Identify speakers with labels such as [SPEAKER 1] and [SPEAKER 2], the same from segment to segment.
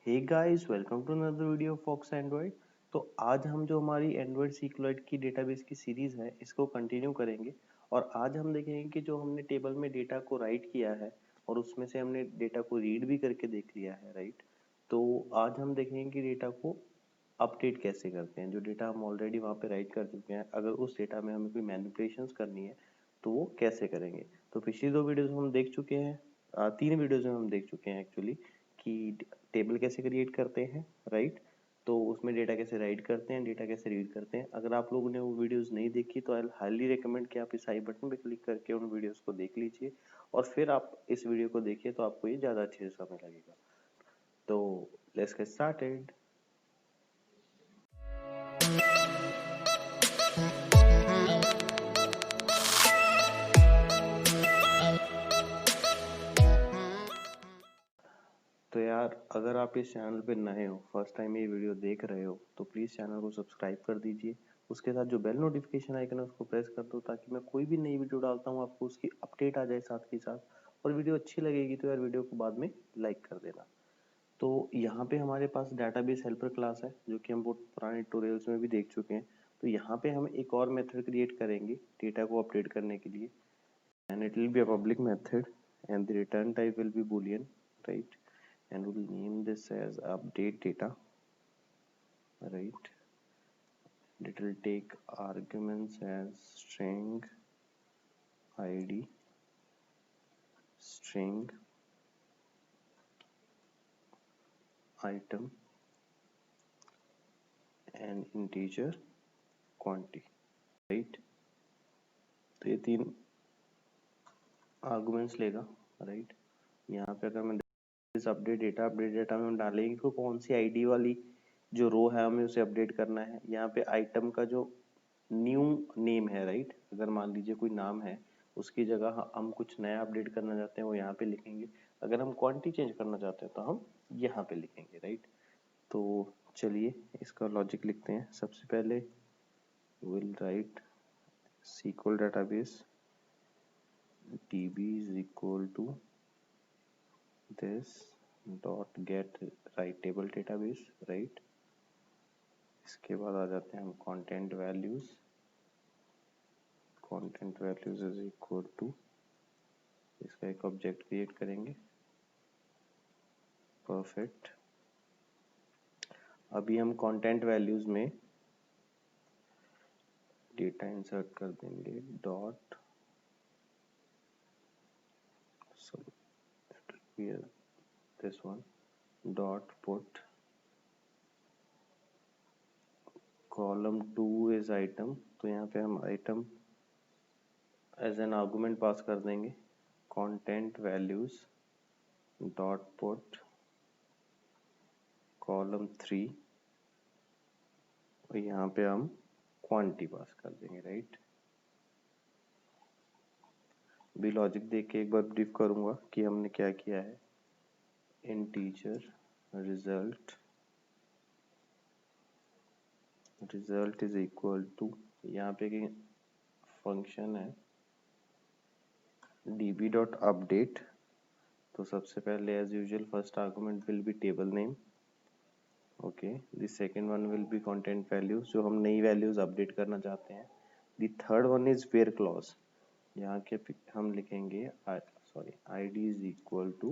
[SPEAKER 1] Hey guys, welcome to another video Fox Android. तो आज हम जो हमारी एंड्रॉइड सीक्लोइड की डेटाबेस की सीरीज है इसको कंटिन्यू करेंगे। और आज हम देखेंगे कि जो हमने टेबल में डेटा को राइट किया है और उसमें से हमने डेटा को रीड भी करके देख लिया है, राइट। तो आज हम देखेंगे कि डेटा को अपडेट कैसे करते हैं। जो डेटा हम ऑलरेडी वहाँ पे राइट कर चुके हैं, अगर उस डेटा में हमें कोई मैनिपुलेशंस करनी है तो वो कैसे करेंगे। तो पिछली दो वीडियोस में हम देख चुके हैं, तीन वीडियोस में हम देख चुके हैं एक्चुअली, कि टेबल कैसे क्रिएट करते हैं, राइट। तो उसमें डेटा कैसे राइट करते हैं, डेटा कैसे रीड करते हैं। अगर आप लोगों ने वो वीडियोस नहीं देखी तो आई हाईली रिकमेंड कि आप इस आई बटन पे क्लिक करके उन वीडियोस को देख लीजिए और फिर आप इस वीडियो को देखिए तो आपको ये ज़्यादा अच्छे से समझ लगेगा। तो लेट्स गेट स्टार्टेड। तो यार, अगर आप इस चैनल पे नए हो, फर्स्ट टाइम ये वीडियो देख रहे हो, तो प्लीज़ चैनल को सब्सक्राइब कर दीजिए। उसके साथ जो बेल नोटिफिकेशन आइकन है उसको प्रेस कर दो, ताकि मैं कोई भी नई वीडियो डालता हूँ आपको उसकी अपडेट आ जाए साथ के साथ। और वीडियो अच्छी लगेगी तो यार वीडियो को बाद में लाइक कर देना। तो यहाँ पे हमारे पास डाटाबेस हेल्पर क्लास है, जो कि हम बहुत पुराने ट्यूटोरियल्स में भी देख चुके हैं। तो यहाँ पे हम एक और मेथड क्रिएट करेंगे डेटा को अपडेट करने के लिए, and it will be a public method and the return type will be boolean, right. And we'll name this as update data, right. It will take arguments as string id, string item and integer quantity, right. तो ये तीन arguments लेगा, right. यहाँ पे अगर मैं इस update data में हम डालेंगे कि कौन सी आईडी वाली जो रो है हमें उसे अपडेट करना है। यहाँ पे आइटम का जो न्यू नेम है, राइट। अगर मान लीजिए कोई नाम है, उसकी जगह हम कुछ नया अपडेट करना चाहते हैं वो यहाँ पे लिखेंगे। अगर हम क्वांटिटी चेंज करना चाहते हैं तो हम यहाँ पे लिखेंगे, राइट। तो चलिए इसका लॉजिक लिखते हैं। सबसे पहले will write SQL database db is equal to this dot get write table database, right। इसके बाद आ जाते हैं हम content values is equal to, इसका एक ऑब्जेक्ट क्रिएट करेंगे, परफेक्ट। अभी हम कंटेंट वैल्यूज में डेटा इंसर्ट कर देंगे dot, this one dot put column 2 is item. तो यहाँ पे हम item as an argument pass कर देंगे, content values dot put column 3, और यहाँ पे हम क्वांटिटी पास कर देंगे, राइट। भी लॉजिक देख के एक बार ब्रीफ करूंगा कि हमने क्या किया है। Integer result is equal to, यहाँ पे एक फंक्शन है db.update। तो सबसे पहले as usual first argument will be table name, okay. The second one will be content values, जो हम नई वैल्यूज अपडेट करना चाहते हैं। The third one is where clause, यहाँ के हम लिखेंगे id is equal to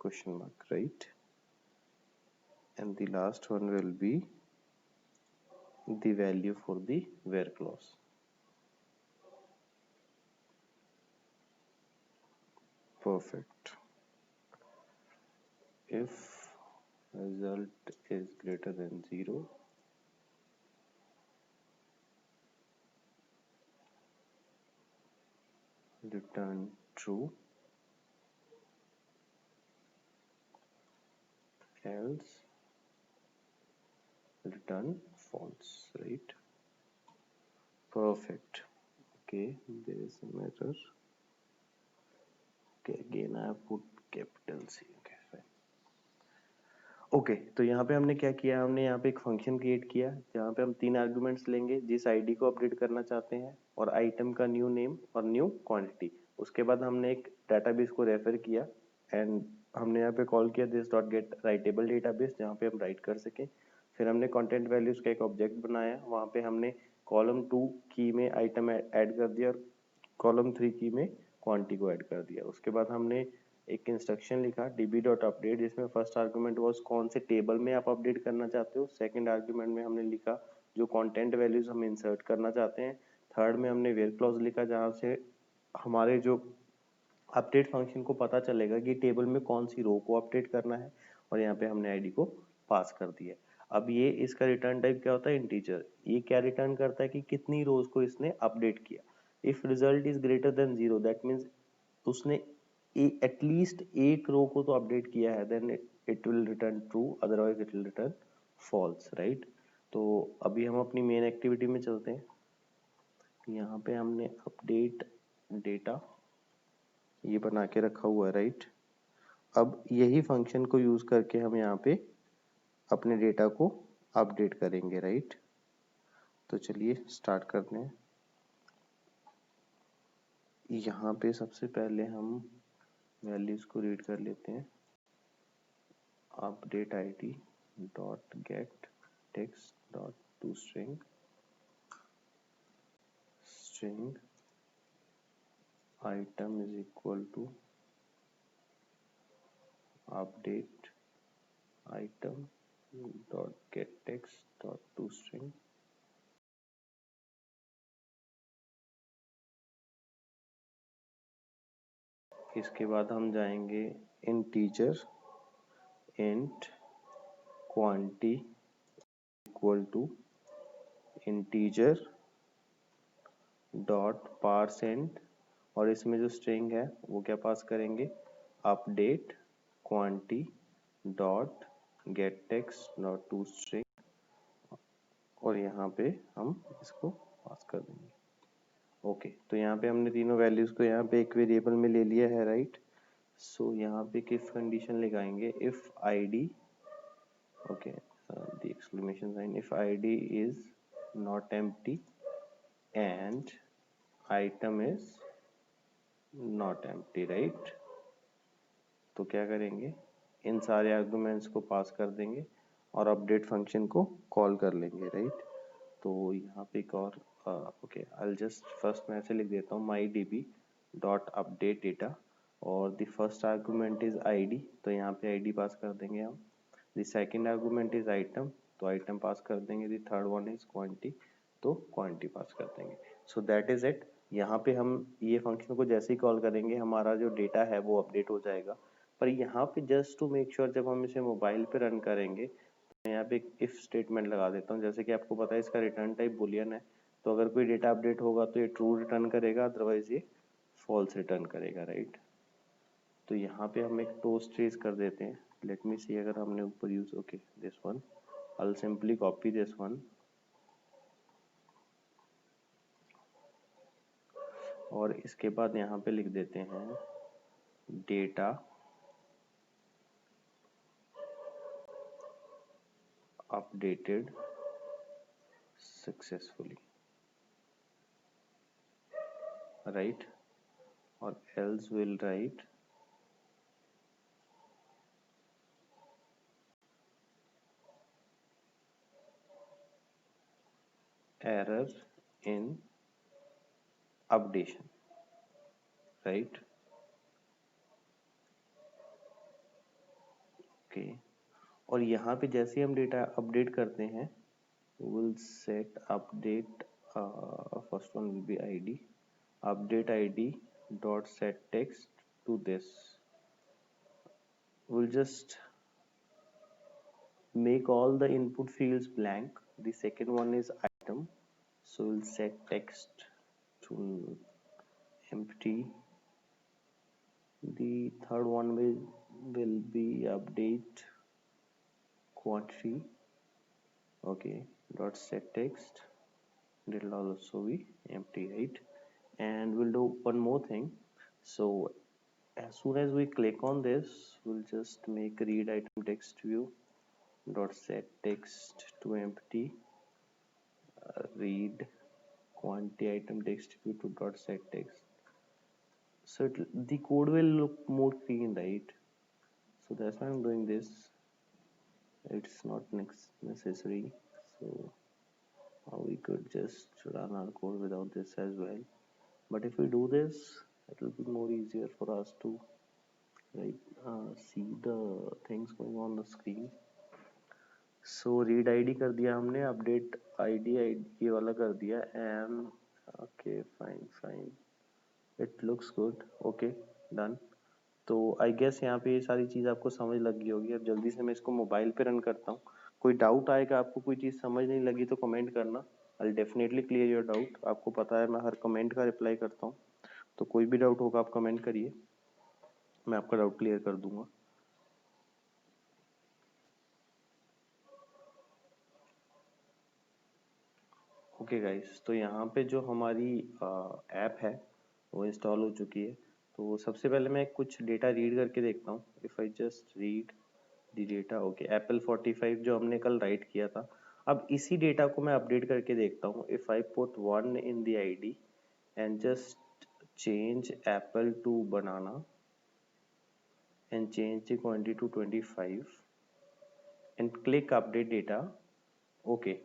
[SPEAKER 1] question mark, right. And the last one will be the value for the where clause. Perfect. If result is greater than 0, return true, else return false, right. Perfect. Okay, there is an error. Okay, again I have put capital C. Okay, fine. Okay तो यहाँ पे हमने क्या किया, हमने यहाँ पे एक फंक्शन क्रिएट किया जहाँ पे हम तीन आर्गुमेंट्स लेंगे जिस आईडी को अपडेट करना चाहते हैं, और आइटम का न्यू नेम और न्यू क्वांटिटी। उसके बाद हमने एक डाटाबेस को रेफर किया एंड हमने यहाँ पे कॉल किया this dot gate writable database, जहाँ पे हम राइट कर सकें। फिर हमने कंटेंट वैल्यूज का एक ऑब्जेक्ट बनाया, वहाँ पे हमने कॉलम 2 की में आइटम ऐड कर दिया और कॉलम 3 की में क्वांटिटी को ऐड कर दिया। उसके बाद हमने एक इंस्ट्रक्शन लिखा db डॉट अपडेट, जिसमें फर्स्ट आर्गुमेंट वाज कौन से टेबल में आप अपडेट करना चाहते हो। सेकंड आर्गुमेंट में हमने लिखा जो कंटेंट वैल्यूज हम इंसर्ट करना चाहते हैं। थर्ड में हमने वेयर क्लॉज लिखा, जहाँ से हमारे जो अपडेट फंक्शन को पता चलेगा कि टेबल में कौन सी रो को अपडेट करना है, और यहाँ पे हमने आईडी को पास कर दिया। अब ये इसका रिटर्न टाइप क्या होता है, इंटीजर। ये क्या रिटर्न करता है कि कितनी रोज को इसने अपडेट किया। If result is greater than 0 that means उसने एटलीस्ट एक रो को तो अपडेट किया है, then it will return true, otherwise it will return false, right. तो अभी हम अपनी मेन एक्टिविटी में चलते हैं। यहाँ पे हमने अपडेट डेटा ये बना के रखा हुआ है, राइट। अब यही फंक्शन को यूज करके हम यहाँ पे अपने डेटा को अपडेट करेंगे, राइट। तो चलिए स्टार्ट करते हैं। यहाँ पे सबसे पहले हम वैल्यूज को रीड कर लेते हैं। Update id dot get text dot to string string item is equal to update item dot get text dot to string. इसके बाद हम जाएंगे integer int quantity equal to integer dot parse int, और इसमें जो स्ट्रिंग है वो क्या पास करेंगे, update quantity dot get text dot to string, और यहाँ पे हम इसको पास कर देंगे। ओके, तो यहाँ पे हमने तीनों वैल्यूज को यहाँ पे एक वेरिएबल में ले लिया है, राइट। सो यहाँ पे इफ कंडीशन लगाएंगे, if id, okay, the exclamation sign, if id is not empty and item is not empty, right। तो क्या करेंगे, इन सारे आर्गुमेंट्स को पास कर देंगे और अपडेट फंक्शन को कॉल कर लेंगे, राइट। तो यहाँ पे एक और ओके, आई जस्ट फर्स्ट मैं ऐसे लिख देता हूँ my DB dot update data डेटा, और the first argument is id, तो यहाँ पे id पास कर देंगे हम। The second argument is item, तो आइटम पास कर देंगे। The third one is quantity, तो क्वांटिटी पास कर देंगे। So that is it. यहाँ पे हम ये फंक्शन को जैसे ही कॉल करेंगे हमारा जो डेटा है वो अपडेट हो जाएगा। पर यहाँ पे जस्ट टू मेक श्योर जब हम इसे मोबाइल पे रन करेंगे, तो यहाँ पे एक इफ स्टेटमेंट लगा देता हूँ। जैसे कि आपको पता है इसका रिटर्न टाइप बुलियन है, तो अगर कोई डेटा अपडेट होगा तो ये ट्रू रिटर्न करेगा, अदरवाइज ये फॉल्स रिटर्न करेगा, राइट। तो यहाँ पे हम एक टोस्ट ट्रेस कर देते हैं। लेट मी सी, अगर हमने ऊपर use, okay, this one, I will simply copy this one, और इसके बाद यहाँ पे लिख देते हैं डेटा अपडेटेड सक्सेसफुली, राइट। और else will write error in updation, right. Okay, और यहाँ पे जैसे हम डेटा अपडेट करते हैं, will set update, first one will B id, update id dot set text to this, we'll just make all the input fields blank. The second one is item, so we'll set text to empty. The third one will be update quantity, okay, dot set text, it will also be empty, right. And we'll do one more thing. So as soon as we click on this, we'll just make read item text view dot set text to empty, read quantity item text view to dot set text. So the code will look more clean, right. So that's why I'm doing this. It's not necessary, so we could just run our code without this as well. But if we do this, it will be more easier for us to see the things going on the screen. So read id कर दिया हमने, update id ये वाला कर दिया, and okay, fine, it looks good, okay, done. तो I guess यहाँ पे ये सारी चीज़ आपको समझ लग गई होगी। अब जल्दी से मैं इसको मोबाइल पे रन करता हूँ। कोई डाउट आएगा, आपको कोई चीज़ समझ नहीं लगी तो कमेंट करना, I definitely clear your doubt. आपको पता है मैं हर कमेंट का रिप्लाई करता हूँ, तो कोई भी डाउट होगा आप कमेंट करिए, मैं आपका डाउट क्लियर कर दूंगा। ओके गाइस, तो यहाँ पे जो हमारी ऐप है वो इंस्टॉल हो चुकी है। तो सबसे पहले मैं कुछ डेटा रीड करके देखता हूँ। If I just read the data, okay, Apple 45 जो हमने कल राइट किया था, अब इसी डेटा को मैं अपडेट करके देखता हूँ। If I put 1 in the ID and just change apple to banana and change the quantity to 25 and click update data, okay,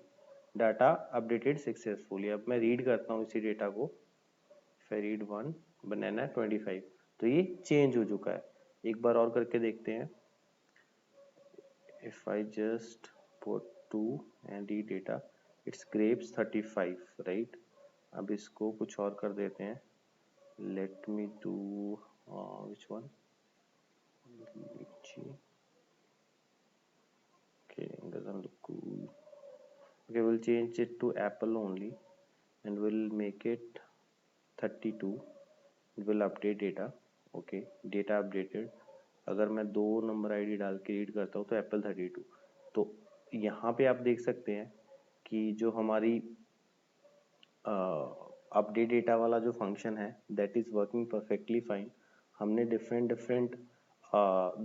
[SPEAKER 1] data updated successfully. अब मैं रीड करता हूँ इसी डेटा को। इफ आई रीड 1 बनाना 25, तो ये चेंज हो चुका है। एक बार और करके देखते हैं। If I just put 2 and read data, it's grapes 35, right. अब इसको कुछ और कर देते हैं। Let me do which one, okay, doesn't look cool. Okay, we'll change it to apple only and we'll make it 32. It will update data, okay, data updated। अगर मैं 2 number ID डाल के रीड करता हूँ तो एप्पल 32। तो यहाँ पे आप देख सकते हैं कि जो हमारी अपडेट डेटा वाला जो फंक्शन है that is working perfectly fine. हमने डिफरेंट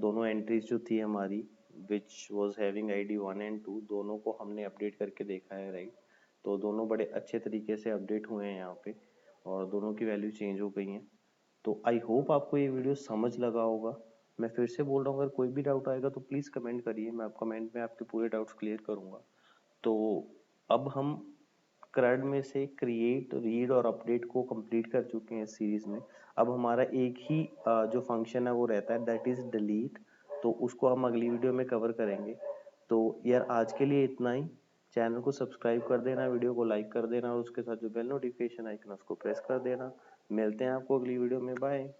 [SPEAKER 1] दोनों एंट्रीज जो थी हमारी which was having ID 1 and 2, दोनों को हमने अपडेट करके देखा है, राइट। तो दोनों बड़े अच्छे तरीके से अपडेट हुए हैं यहाँ पे और दोनों की वैल्यू चेंज हो गई हैं। तो आई होप आपको ये वीडियो समझ लगा होगा। मैं फिर से बोल रहा हूँ, अगर कोई भी डाउट आएगा तो प्लीज़ कमेंट करिए, मैं आप कमेंट में आपके पूरे डाउट्स क्लियर करूँगा। तो अब हम क्रड में से क्रिएट, रीड और अपडेट को कंप्लीट कर चुके हैं इस सीरीज में। अब हमारा एक ही जो फंक्शन है वो रहता है, दैट इज डिलीट। तो उसको हम अगली वीडियो में कवर करेंगे। तो यार आज के लिए इतना ही। चैनल को सब्सक्राइब कर देना, वीडियो को लाइक कर देना और उसके साथ जो बेल नोटिफिकेशन आइकन है उसको प्रेस कर देना। मिलते हैं आपको अगली वीडियो में, बाय।